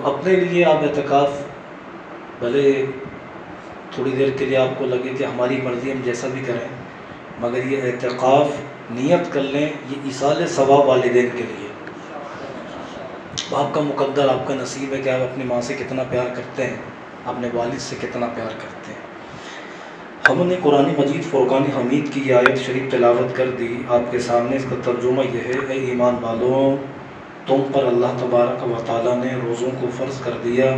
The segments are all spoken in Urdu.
اپنے لیے آپ اعتکاف بھلے تھوڑی دیر کے لیے آپ کو لگے کہ ہماری مرضی ہم جیسا بھی کریں، مگر یہ اعتکاف نیت کر لیں یہ ایصال ثواب والدین کے لیے۔ آپ کا مقدر، آپ کا نصیب ہے کہ آپ اپنی ماں سے کتنا پیار کرتے ہیں، اپنے والد سے کتنا پیار کرتے ہیں۔ ہم نے قرآن مجید فرقان حمید کی یہ آیت شریف تلاوت کر دی آپ کے سامنے۔ اس کا ترجمہ یہ ہے، اے ایمان والوں، تم پر اللہ تبارک و تعالیٰ نے روزوں کو فرض کر دیا،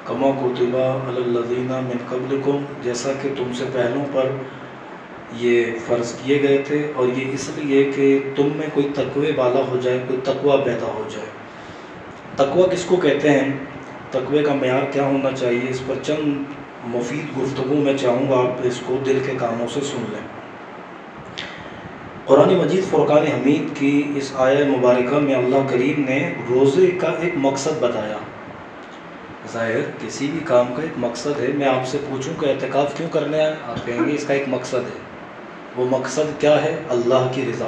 کما کتب علی الذین من قبلکم، جیسا کہ تم سے پہلوں پر یہ فرض کیے گئے تھے، اور یہ اس لیے کہ تم میں کوئی تقوی والا ہو جائے، کوئی تقوی پیدا ہو جائے۔ تقوی کس کو کہتے ہیں، تقوی کا معیار کیا ہونا چاہیے، اس پر چند مفید گفتگو میں چاہوں گا آپ اس کو دل کے کانوں سے سن لیں۔ قرآن مجید فرقان حمید کی اس آیہ مبارکہ میں اللہ کریم نے روزے کا ایک مقصد بتایا۔ ظاہر کسی بھی کام کا ایک مقصد ہے۔ میں آپ سے پوچھوں کہ اعتکاف کیوں کرنے آئے، آپ کہیں گے اس کا ایک مقصد ہے۔ وہ مقصد کیا ہے؟ اللہ کی رضا۔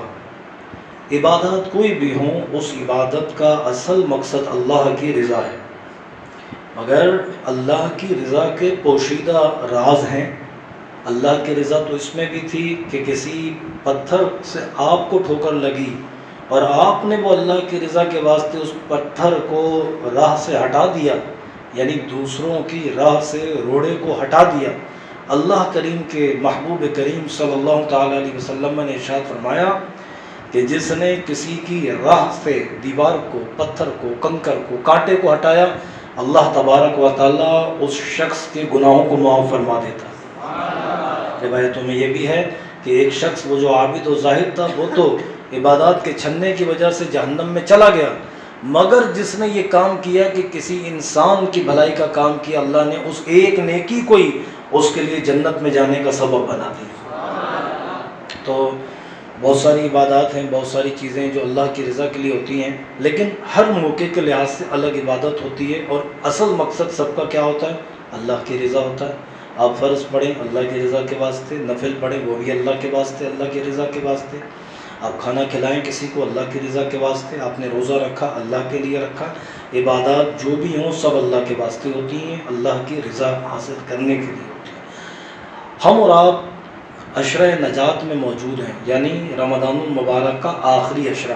عبادات کوئی بھی ہوں، اس عبادت کا اصل مقصد اللہ کی رضا ہے، مگر اللہ کی رضا کے پوشیدہ راز ہیں۔ اللہ کی رضا تو اس میں بھی تھی کہ کسی پتھر سے آپ کو ٹھوکر لگی اور آپ نے وہ اللہ کی رضا کے واسطے اس پتھر کو راہ سے ہٹا دیا، یعنی دوسروں کی راہ سے روڑے کو ہٹا دیا۔ اللہ کریم کے محبوب کریم صلی اللہ تعالیٰ علیہ وسلم نے ارشاد فرمایا کہ جس نے کسی کی راہ سے دیوار کو، پتھر کو، کنکر کو، کانٹے کو ہٹایا، اللہ تبارک و تعالیٰ اس شخص کے گناہوں کو معاف فرما دیتا۔ روایتوں میں یہ بھی ہے کہ ایک شخص وہ جو عابد و زاہد تھا وہ تو عبادات کے چھننے کی وجہ سے جہنم میں چلا گیا، مگر جس نے یہ کام کیا کہ کسی انسان کی بھلائی کا کام کیا، اللہ نے اس ایک نیکی کو ہی اس کے لیے جنت میں جانے کا سبب بنا دیا۔ تو بہت ساری عبادات ہیں، بہت ساری چیزیں جو اللہ کی رضا کے لیے ہوتی ہیں، لیکن ہر موقع کے لحاظ سے الگ عبادت ہوتی ہے، اور اصل مقصد سب کا کیا ہوتا ہے؟ اللہ کی رضا ہوتا ہے۔ آپ فرض پڑھیں اللہ کی رضا کے واسطے، نفل پڑھیں وہ بھی اللہ کے واسطے، اللہ کی رضا کے واسطے، آپ کھانا کھلائیں کسی کو اللہ کی رضا کے واسطے، آپ نے روزہ رکھا اللہ کے لیے رکھا۔ عبادات جو بھی ہوں سب اللہ کے واسطے ہوتی ہیں، اللہ کی رضا حاصل کرنے کے لیے ہوتی ہیں۔ ہم اور آپ عشرہ نجات میں موجود ہیں، یعنی رمضان المبارک کا آخری عشرہ۔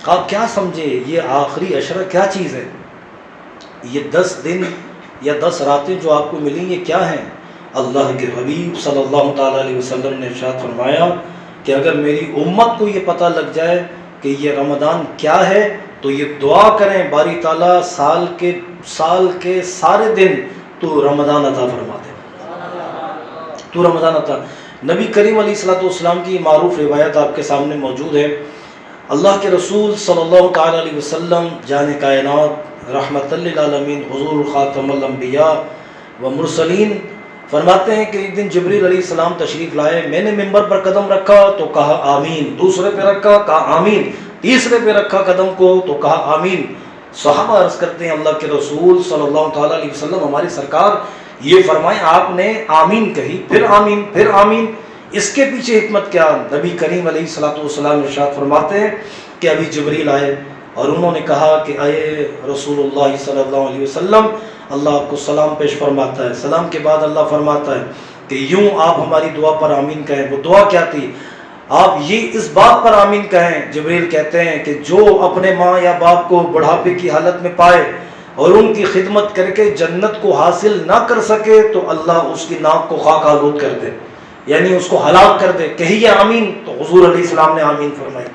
آپ کیا سمجھے یہ آخری عشرہ کیا چیز ہے؟ یہ 10 دن یا 10 راتیں جو آپ کو ملیں یہ کیا ہیں؟ اللہ کے حبیب صلی اللہ تعالیٰ علیہ وسلم نے ارشاد فرمایا کہ اگر میری امت کو یہ پتہ لگ جائے کہ یہ رمضان کیا ہے تو یہ دعا کریں باری تعالیٰ سال کے سارے دن تو رمضان عطا فرما دے، تو رمضان عطا۔ نبی کریم علیہ الصلوۃ والسلام کی معروف روایت آپ کے سامنے موجود ہے۔ اللہ کے رسول صلی اللہ تعالیٰ علیہ وسلم جان کائنات رحمت للعالمین حضور خاتم الانبیاء و مرسلین فرماتے ہیں کہ ایک دن جبریل علیہ السلام تشریف لائے، میں نے ممبر پر قدم رکھا تو کہا آمین، دوسرے پہ رکھا کہا آمین، تیسرے پہ رکھا قدم کو تو کہا آمین۔ صحابہ عرض کرتے ہیں اللہ کے رسول صلی اللہ تعالیٰ علیہ وسلم ہماری سرکار یہ فرمائیں آپ نے آمین کہی پھر آمین پھر آمین، اس کے پیچھے حکمت کیا؟ نبی کریم علیہ الصلوۃ والسلام ارشاد فرماتے ہیں کہ ابھی جبریل آئے اور انہوں نے کہا کہ اے رسول اللہ صلی اللہ علیہ وسلم اللہ آپ کو سلام پیش فرماتا ہے۔ سلام کے بعد اللہ فرماتا ہے کہ یوں آپ ہماری دعا پر آمین کہیں۔ وہ دعا کیا تھی؟ آپ یہ اس بات پر آمین کہیں، جبریل کہتے ہیں کہ جو اپنے ماں یا باپ کو بڑھاپے کی حالت میں پائے اور ان کی خدمت کر کے جنت کو حاصل نہ کر سکے تو اللہ اس کی ناک کو خاک آلود کر دے، یعنی اس کو ہلاک کر دے۔ کہیے آمین، تو حضور علیہ السلام نے آمین فرمائی۔